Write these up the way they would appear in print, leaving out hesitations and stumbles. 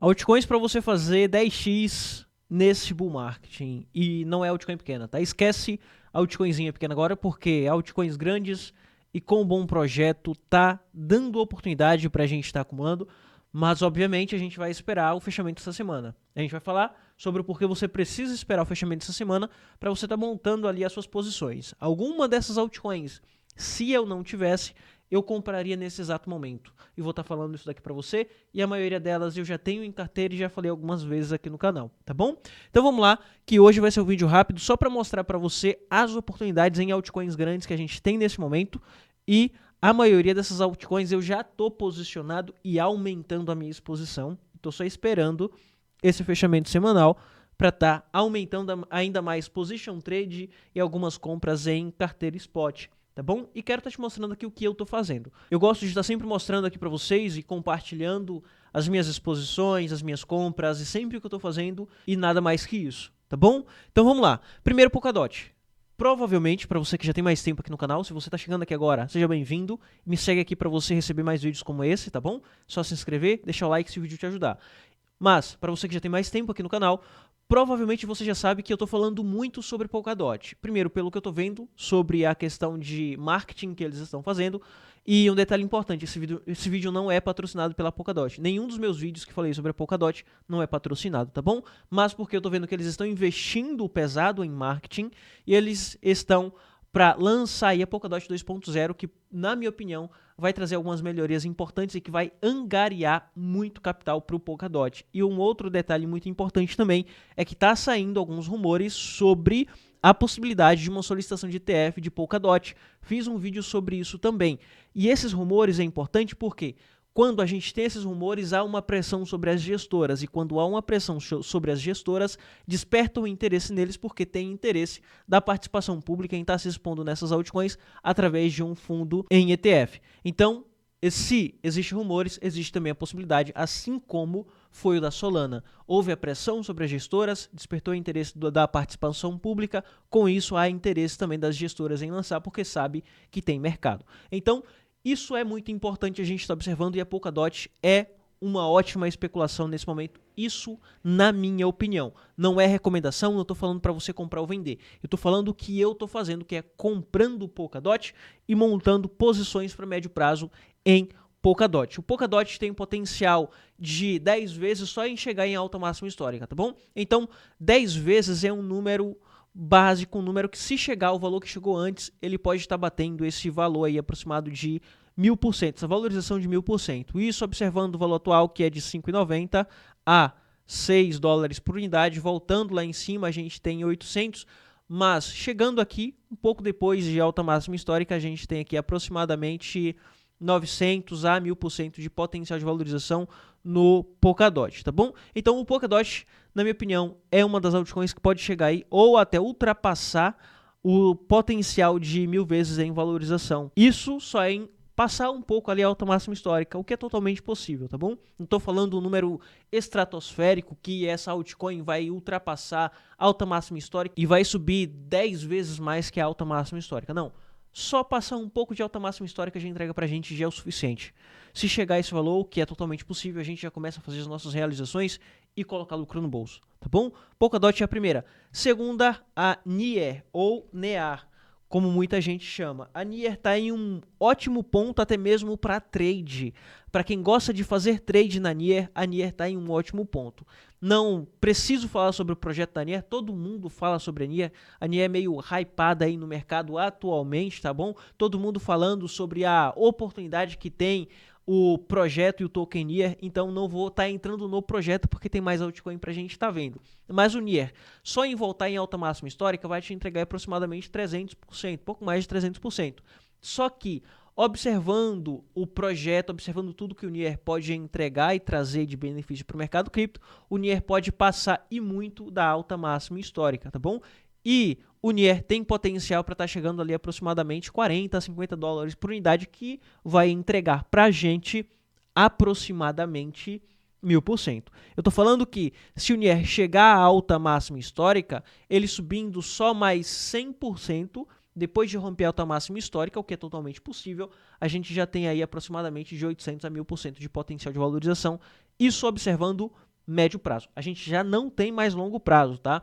Altcoins para você fazer 10x nesse bull market. E não é altcoin pequena, tá? Esquece altcoinzinha pequena agora, porque altcoins grandes e com um bom projeto tá dando oportunidade para a gente estar acumulando, mas obviamente a gente vai esperar o fechamento dessa semana. A gente vai falar sobre o porquê você precisa esperar o fechamento dessa semana para você estar montando ali as suas posições. Alguma dessas altcoins, se eu não tivesse, eu compraria nesse exato momento. E vou estar falando isso daqui para você, e a maioria delas eu já tenho em carteira e já falei algumas vezes aqui no canal, tá bom? Então vamos lá, que hoje vai ser um vídeo rápido só para mostrar para você as oportunidades em altcoins grandes que a gente tem nesse momento, e a maioria dessas altcoins eu já estou posicionado e aumentando a minha exposição. Estou só esperando esse fechamento semanal para estar aumentando ainda mais position trade e algumas compras em carteira spot. Tá bom? E quero estar te mostrando aqui o que eu estou fazendo. Eu gosto de estar sempre mostrando aqui para vocês e compartilhando as minhas exposições, as minhas compras e sempre o que eu estou fazendo e nada mais que isso, tá bom? Então vamos lá. Primeiro, Polkadot. Provavelmente, para você que já tem mais tempo aqui no canal, se você está chegando aqui agora, seja bem-vindo. Me segue aqui para você receber mais vídeos como esse, tá bom? Só se inscrever, deixar o like se o vídeo te ajudar. Mas, para você que já tem mais tempo aqui no canal, provavelmente você já sabe que eu estou falando muito sobre Polkadot. Primeiro, pelo que eu estou vendo sobre a questão de marketing que eles estão fazendo. E um detalhe importante, esse vídeo não é patrocinado pela Polkadot. Nenhum dos meus vídeos que falei sobre a Polkadot não é patrocinado, tá bom? Mas porque eu estou vendo que eles estão investindo pesado em marketing e eles estão para lançar aí a Polkadot 2.0, que, na minha opinião, vai trazer algumas melhorias importantes e que vai angariar muito capital para o Polkadot. E um outro detalhe muito importante também é que está saindo alguns rumores sobre a possibilidade de uma solicitação de ETF de Polkadot. Fiz um vídeo sobre isso também. E esses rumores é importante porque quando a gente tem esses rumores, há uma pressão sobre as gestoras, e quando há uma pressão sobre as gestoras, desperta o interesse neles porque tem interesse da participação pública em estar se expondo nessas altcoins através de um fundo em ETF. Então, se existem rumores, existe também a possibilidade, assim como foi o da Solana. Houve a pressão sobre as gestoras, despertou o interesse da participação pública, com isso há interesse também das gestoras em lançar, porque sabe que tem mercado. Então, isso é muito importante a gente estar observando e a Polkadot é uma ótima especulação nesse momento. Isso, na minha opinião. Não é recomendação, não estou falando para você comprar ou vender. Eu estou falando o que eu estou fazendo, que é comprando Polkadot e montando posições para médio prazo em Polkadot. O Polkadot tem um potencial de 10 vezes só em chegar em alta máxima histórica, tá bom? Então, 10 vezes é um número básico, um número que, se chegar ao valor que chegou antes, ele pode estar batendo esse valor aí aproximado de 1000%, essa valorização de 1000%. Isso observando o valor atual, que é de 5,90 a 6 dólares por unidade. Voltando lá em cima, a gente tem 800, mas chegando aqui, um pouco depois de alta máxima histórica, a gente tem aqui aproximadamente 900 a 1000% de potencial de valorização no Polkadot, tá bom? Então o Polkadot, na minha opinião, é uma das altcoins que pode chegar aí ou até ultrapassar o potencial de 1000 vezes em valorização. Isso só em passar um pouco ali a alta máxima histórica, o que é totalmente possível, tá bom? Não estou falando um número estratosférico que essa altcoin vai ultrapassar a alta máxima histórica e vai subir 10 vezes mais que a alta máxima histórica, não. Só passar um pouco de alta máxima histórica já entrega pra gente já é o suficiente. Se chegar a esse valor, que é totalmente possível, a gente já começa a fazer as nossas realizações e colocar lucro no bolso, tá bom? Polkadot é a primeira. Segunda, a NIER, ou NEAR, como muita gente chama. A NIER está em um ótimo ponto até mesmo para trade. Para quem gosta de fazer trade na NIER, a NIER está em um ótimo ponto. Não preciso falar sobre o projeto da NIER, todo mundo fala sobre a NIER. A NIER é meio hypada aí no mercado atualmente, tá bom? Todo mundo falando sobre a oportunidade que tem o projeto e o token NIER, então não vou estar entrando no projeto porque tem mais altcoin pra gente estar vendo. Mas o NIER, só em voltar em alta máxima histórica, vai te entregar aproximadamente 300%, pouco mais de 300%. Só que, observando o projeto, observando tudo que o NIER pode entregar e trazer de benefício para o mercado cripto, o NIER pode passar e muito da alta máxima histórica, tá bom? E o NIER tem potencial para estar chegando ali aproximadamente 40 a 50 dólares por unidade, que vai entregar para a gente aproximadamente 1000%. Eu estou falando que se o NIER chegar à alta máxima histórica, ele subindo só mais 100%, depois de romper a alta máxima histórica, o que é totalmente possível, a gente já tem aí aproximadamente de 800 a 1000% de potencial de valorização, isso observando médio prazo. A gente já não tem mais longo prazo, tá?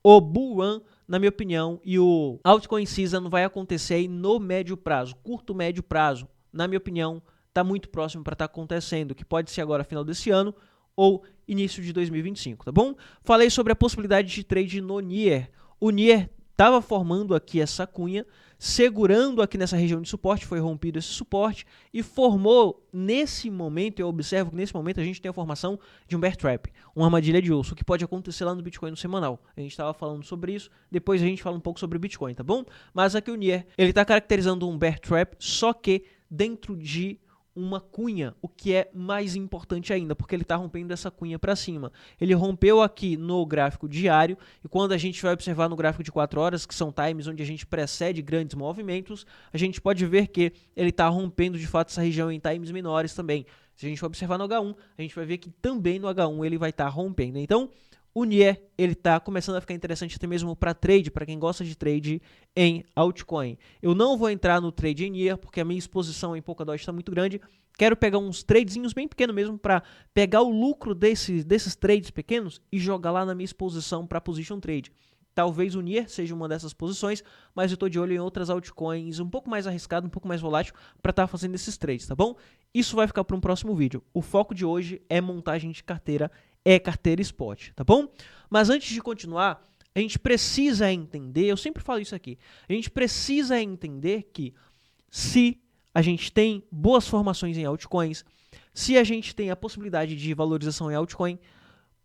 O bull run, na minha opinião, e o altcoin season vai acontecer aí no médio prazo, curto médio prazo. Na minha opinião, está muito próximo para estar acontecendo, que pode ser agora final desse ano ou início de 2025, tá bom? Falei sobre a possibilidade de trade no NIR. O NIR estava formando aqui essa cunha, segurando aqui nessa região de suporte, foi rompido esse suporte e formou nesse momento, eu observo que nesse momento a gente tem a formação de um bear trap, uma armadilha de osso, que pode acontecer lá no Bitcoin no semanal. A gente estava falando sobre isso, depois a gente fala um pouco sobre o Bitcoin, tá bom? Mas aqui o NIR, ele está caracterizando um bear trap, só que dentro de uma cunha, o que é mais importante ainda, porque ele está rompendo essa cunha para cima. Ele rompeu aqui no gráfico diário, e quando a gente vai observar no gráfico de 4 horas, que são times onde a gente precede grandes movimentos, a gente pode ver que ele está rompendo de fato essa região em times menores também. Se a gente for observar no H1, a gente vai ver que também no H1 ele vai estar rompendo. Então, o NIR, ele está começando a ficar interessante até mesmo para trade, para quem gosta de trade em altcoin. Eu não vou entrar no trade em NIR, porque a minha exposição em Polkadot está muito grande. Quero pegar uns tradezinhos bem pequenos mesmo, para pegar o lucro desses trades pequenos e jogar lá na minha exposição para position trade. Talvez o NIR seja uma dessas posições, mas eu estou de olho em outras altcoins um pouco mais arriscado, um pouco mais volátil, para estar fazendo esses trades, tá bom? Isso vai ficar para um próximo vídeo. O foco de hoje é montagem de carteira, é carteira spot, tá bom? Mas antes de continuar, a gente precisa entender, eu sempre falo isso aqui, a gente precisa entender que se a gente tem boas formações em altcoins, se a gente tem a possibilidade de valorização em altcoin,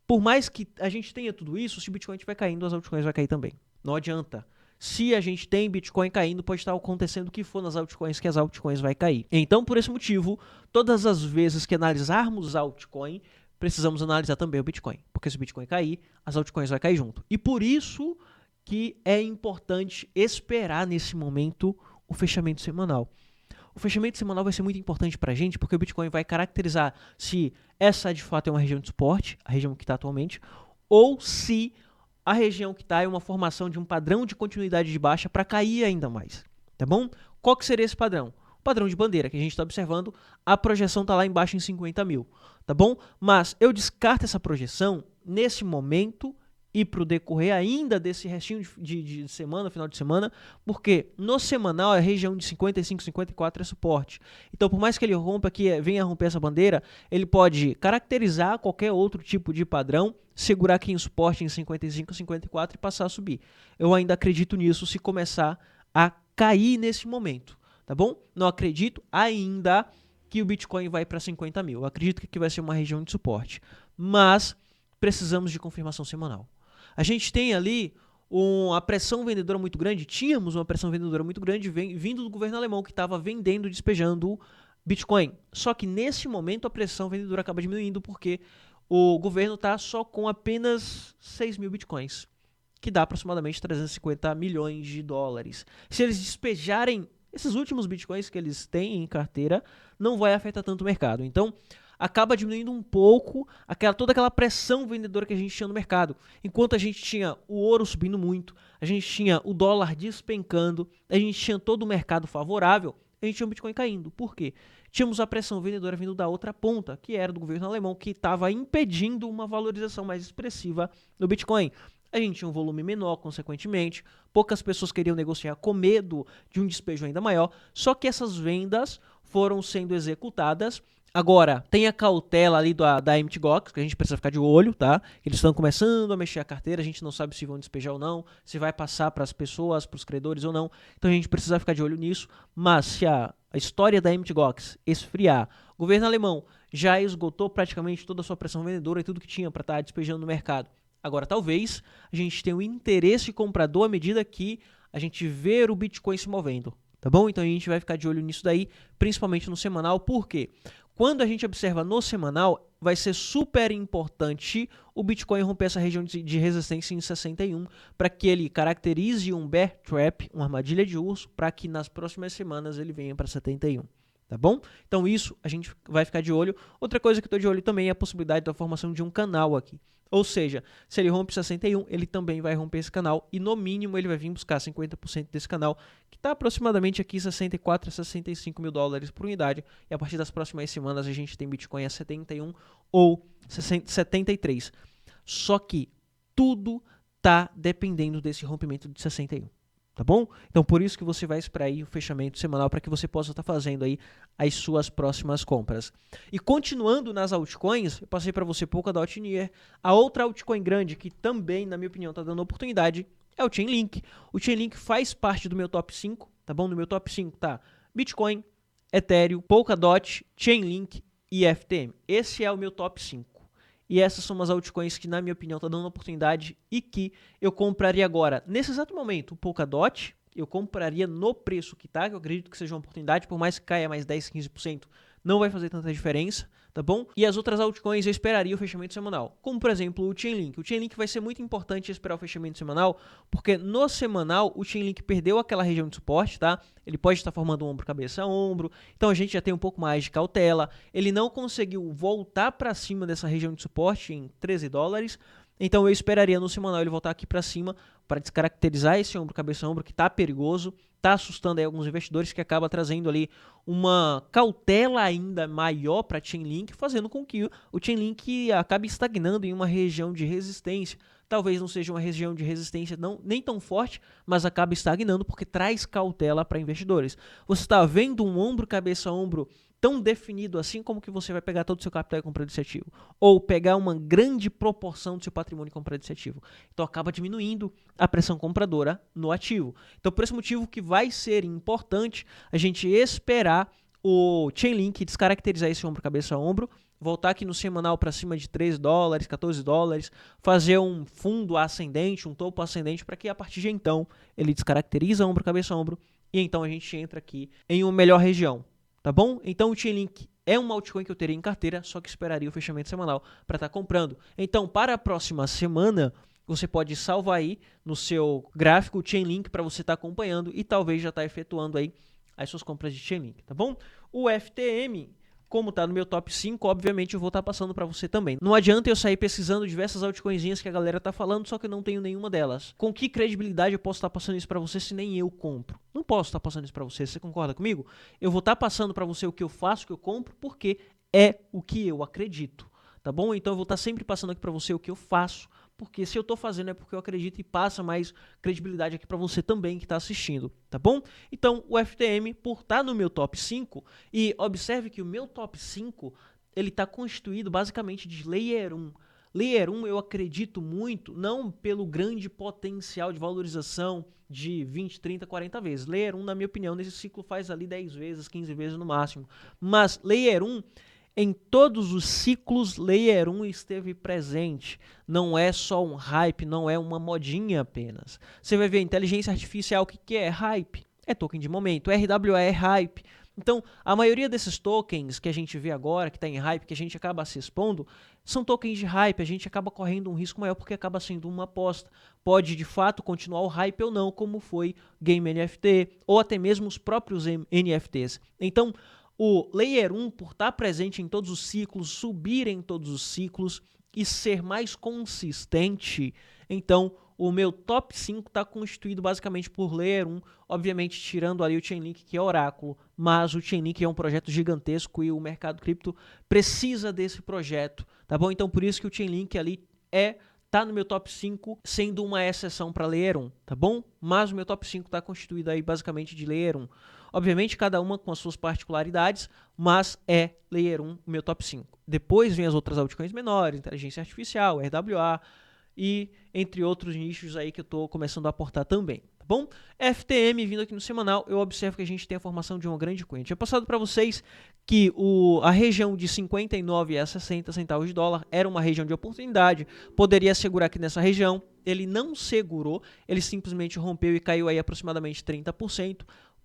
por mais que a gente tenha tudo isso, se o Bitcoin estiver caindo, as altcoins vai cair também. Não adianta. Se a gente tem Bitcoin caindo, pode estar acontecendo o que for nas altcoins, que as altcoins vai cair. Então, por esse motivo, todas as vezes que analisarmos altcoin, precisamos analisar também o Bitcoin. Porque se o Bitcoin cair, as altcoins vai cair junto. E por isso que é importante esperar nesse momento o fechamento semanal. O fechamento semanal vai ser muito importante para a gente, porque o Bitcoin vai caracterizar se essa de fato é uma região de suporte, a região que está atualmente, ou se a região que está é uma formação de um padrão de continuidade de baixa para cair ainda mais, tá bom? Qual que seria esse padrão? O padrão de bandeira que a gente está observando, a projeção está lá embaixo em 50 mil, tá bom? Mas eu descarto essa projeção nesse momento e para o decorrer ainda desse restinho de semana, final de semana, porque no semanal a região de 55, 54 é suporte. Então, por mais que ele rompa, que venha a romper essa bandeira, ele pode caracterizar qualquer outro tipo de padrão, segurar aqui em suporte em 55, 54 e passar a subir. Eu ainda acredito nisso se começar a cair nesse momento, tá bom? Não acredito ainda que o Bitcoin vai para 50 mil. Eu acredito que aqui vai ser uma região de suporte, mas precisamos de confirmação semanal. A gente tem ali uma pressão vendedora muito grande, tínhamos uma pressão vendedora muito grande vindo do governo alemão que estava vendendo, despejando Bitcoin. Só que nesse momento a pressão vendedora acaba diminuindo porque o governo está só com apenas 6 mil Bitcoins, que dá aproximadamente 350 milhões de dólares. Se eles despejarem esses últimos Bitcoins que eles têm em carteira, não vai afetar tanto o mercado. Então, acaba diminuindo um pouco toda aquela pressão vendedora que a gente tinha no mercado. Enquanto a gente tinha o ouro subindo muito, a gente tinha o dólar despencando, a gente tinha todo o mercado favorável, a gente tinha o Bitcoin caindo. Por quê? Tínhamos a pressão vendedora vindo da outra ponta, que era do governo alemão, que estava impedindo uma valorização mais expressiva do Bitcoin. A gente tinha um volume menor, consequentemente, poucas pessoas queriam negociar com medo de um despejo ainda maior, só que essas vendas foram sendo executadas. Agora, tem a cautela ali da Mt. Gox, que a gente precisa ficar de olho, tá? Eles estão começando a mexer a carteira, a gente não sabe se vão despejar ou não, se vai passar para as pessoas, para os credores ou não. Então a gente precisa ficar de olho nisso. Mas se a história da Mt. Gox esfriar, o governo alemão já esgotou praticamente toda a sua pressão vendedora e tudo que tinha para estar despejando no mercado. Agora, talvez a gente tenha um interesse comprador à medida que a gente vê o Bitcoin se movendo, tá bom? Então a gente vai ficar de olho nisso daí, principalmente no semanal, porque quando a gente observa no semanal, vai ser super importante o Bitcoin romper essa região de resistência em 61 para que ele caracterize um bear trap, uma armadilha de urso, para que nas próximas semanas ele venha para 71. tá bom? Então isso a gente vai ficar de olho. Outra coisa que eu tô de olho também é a possibilidade da formação de um canal aqui. Ou seja, se ele rompe 61, ele também vai romper esse canal e no mínimo ele vai vir buscar 50% desse canal, que está aproximadamente aqui 64 a 65 mil dólares por unidade. E a partir das próximas semanas a gente tem Bitcoin a 71 ou 73. Só que tudo tá dependendo desse rompimento de 61. Tá bom? Então por isso que você vai esperar aí o fechamento semanal para que você possa estar fazendo aí as suas próximas compras. E continuando nas altcoins, eu passei para você Polkadot Near. A outra altcoin grande que também, na minha opinião, está dando oportunidade é o Chainlink. O Chainlink faz parte do meu top 5, tá bom? No meu top 5 tá Bitcoin, Ethereum, Polkadot, Chainlink e FTM. Esse é o meu top 5. E essas são as altcoins que, na minha opinião, estão dando oportunidade e que eu compraria agora. Nesse exato momento, o Polkadot, eu compraria no preço que está, que eu acredito que seja uma oportunidade, por mais que caia mais 10, 15%, não vai fazer tanta diferença, tá bom? E as outras altcoins eu esperaria o fechamento semanal, como por exemplo o Chainlink. O Chainlink vai ser muito importante esperar o fechamento semanal, porque no semanal o Chainlink perdeu aquela região de suporte, tá? Ele pode estar formando um ombro, cabeça, ombro, então a gente já tem um pouco mais de cautela. Ele não conseguiu voltar para cima dessa região de suporte em 13 dólares, então eu esperaria no semanal ele voltar aqui para cima para descaracterizar esse ombro, cabeça, ombro que está perigoso, está assustando aí alguns investidores, que acaba trazendo ali uma cautela ainda maior para Chainlink, fazendo com que o Chainlink acabe estagnando em uma região de resistência. Talvez não seja uma região de resistência nem tão forte, mas acaba estagnando porque traz cautela para investidores. Você está vendo um ombro, cabeça, ombro tão definido assim, como que você vai pegar todo o seu capital e comprar desse ativo, ou pegar uma grande proporção do seu patrimônio e comprar desse ativo. Então acaba diminuindo a pressão compradora no ativo. Então por esse motivo que vai ser importante a gente esperar o Chainlink descaracterizar esse ombro, cabeça, ombro, voltar aqui no semanal para cima de 13 dólares, 14 dólares, fazer um fundo ascendente, um topo ascendente, para que a partir de então ele descaracteriza ombro, cabeça, ombro, e então a gente entra aqui em uma melhor região. Tá bom? Então o Chainlink é uma altcoin que eu teria em carteira, só que esperaria o fechamento semanal para estar comprando. Então, para a próxima semana, você pode salvar aí no seu gráfico o Chainlink para você estar acompanhando e talvez já estar efetuando aí as suas compras de Chainlink, tá bom? O FTM, como está no meu top 5, obviamente eu vou estar passando para você também. Não adianta eu sair pesquisando diversas altcoinzinhas que a galera tá falando, só que eu não tenho nenhuma delas. Com que credibilidade eu posso estar passando isso para você se nem eu compro? Não posso estar passando isso para você, você concorda comigo? Eu vou estar passando para você o que eu faço, o que eu compro, porque é o que eu acredito, tá bom? Então eu vou estar sempre passando aqui para você o que eu faço, porque se eu estou fazendo é porque eu acredito e passa mais credibilidade aqui para você também que está assistindo, tá bom? Então, o FTM, por estar no meu top 5, e observe que o meu top 5, ele está constituído basicamente de Layer 1. Layer 1 eu acredito muito, não pelo grande potencial de valorização de 20, 30, 40 vezes. Layer 1, na minha opinião, nesse ciclo faz ali 10 vezes, 15 vezes no máximo. Mas Layer 1... em todos os ciclos, Layer 1 esteve presente. Não é só um hype, não é uma modinha apenas. Você vai ver inteligência artificial, o que é hype? É token de momento. RWA é hype. Então, a maioria desses tokens que a gente vê agora, que está em hype, que a gente acaba se expondo, são tokens de hype. A gente acaba correndo um risco maior porque acaba sendo uma aposta. Pode, de fato, continuar o hype ou não, como foi Game NFT, ou até mesmo os próprios NFTs. Então, o Layer 1, por estar presente em todos os ciclos, subir em todos os ciclos e ser mais consistente, então o meu top 5 está constituído basicamente por Layer 1, obviamente tirando ali o Chainlink, que é oráculo, mas o Chainlink é um projeto gigantesco e o mercado cripto precisa desse projeto, tá bom? Então por isso que o Chainlink ali tá no meu top 5, sendo uma exceção para Layer 1, tá bom? Mas o meu top 5 está constituído aí basicamente de Layer 1. Obviamente, cada uma com as suas particularidades, mas é Layer 1 o meu top 5. Depois vem as outras altcoins menores, inteligência artificial, RWA e entre outros nichos aí que eu estou começando a aportar também. Tá bom? FTM, vindo aqui no semanal, eu observo que a gente tem a formação de uma grande coin. Eu tinha passado para vocês que a região de 59 a 60 centavos de dólar era uma região de oportunidade, poderia segurar aqui nessa região, ele não segurou, ele simplesmente rompeu e caiu aí aproximadamente 30%,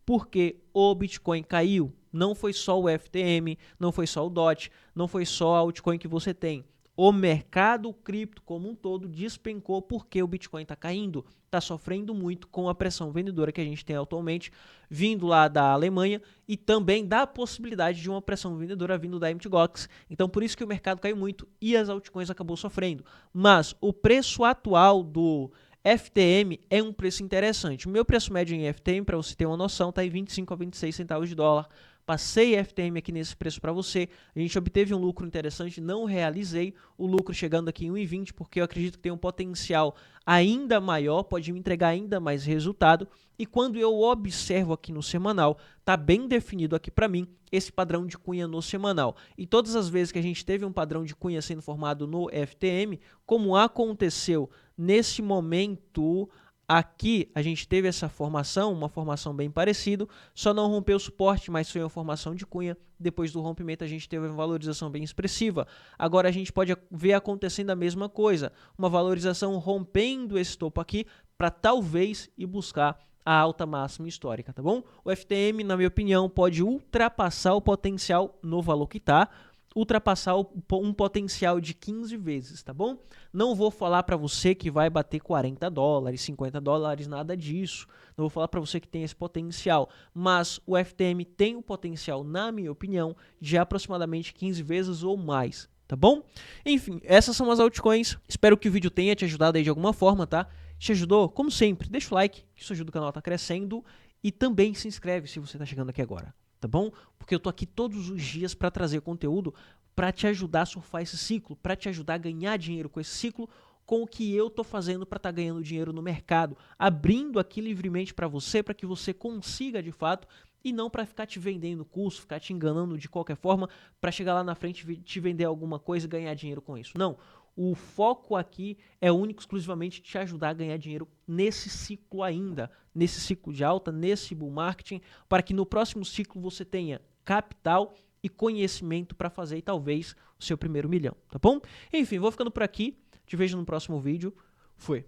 porque o Bitcoin caiu. Não foi só o FTM, não foi só o DOT, não foi só a altcoin que você tem. O mercado cripto como um todo despencou porque o Bitcoin está caindo, está sofrendo muito com a pressão vendedora que a gente tem atualmente, vindo lá da Alemanha e também da possibilidade de uma pressão vendedora vindo da Mt. Gox. Então por isso que o mercado caiu muito e as altcoins acabou sofrendo. Mas o preço atual do FTM é um preço interessante. O meu preço médio em FTM, para você ter uma noção, está em 25 a 26 centavos de dólar. Passei FTM aqui nesse preço para você. A gente obteve um lucro interessante, não realizei o lucro chegando aqui em 1,20 porque eu acredito que tem um potencial ainda maior, pode me entregar ainda mais resultado. E quando eu observo aqui no semanal, tá bem definido aqui para mim esse padrão de cunha no semanal. E todas as vezes que a gente teve um padrão de cunha sendo formado no FTM, como aconteceu nesse momento aqui, a gente teve essa formação, uma formação bem parecida, só não rompeu o suporte, mas foi uma formação de cunha. Depois do rompimento a gente teve uma valorização bem expressiva. Agora a gente pode ver acontecendo a mesma coisa, uma valorização rompendo esse topo aqui para talvez ir buscar a alta máxima histórica, tá bom? O FTM, na minha opinião, pode ultrapassar o potencial no valor que está, ultrapassar um potencial de 15 vezes, tá bom? Não vou falar para você que vai bater 40 dólares, 50 dólares, nada disso. Não vou falar para você que tem esse potencial, mas o FTM tem o potencial, na minha opinião, de aproximadamente 15 vezes ou mais, tá bom? Enfim, essas são as altcoins. Espero que o vídeo tenha te ajudado aí de alguma forma, tá? Te ajudou? Como sempre, deixa o like, que isso ajuda o canal a estar crescendo, e também se inscreve se você está chegando aqui agora. Tá bom? Porque eu tô aqui todos os dias para trazer conteúdo para te ajudar a surfar esse ciclo, para te ajudar a ganhar dinheiro com esse ciclo, com o que eu tô fazendo para estar ganhando dinheiro no mercado, abrindo aqui livremente para que você consiga de fato e não para ficar te vendendo curso, ficar te enganando de qualquer forma para chegar lá na frente e te vender alguma coisa e ganhar dinheiro com isso. Não. O foco aqui é único exclusivamente te ajudar a ganhar dinheiro nesse ciclo ainda, nesse ciclo de alta, nesse bull marketing, para que no próximo ciclo você tenha capital e conhecimento para fazer talvez o seu primeiro milhão, tá bom? Enfim, vou ficando por aqui, te vejo no próximo vídeo, fui!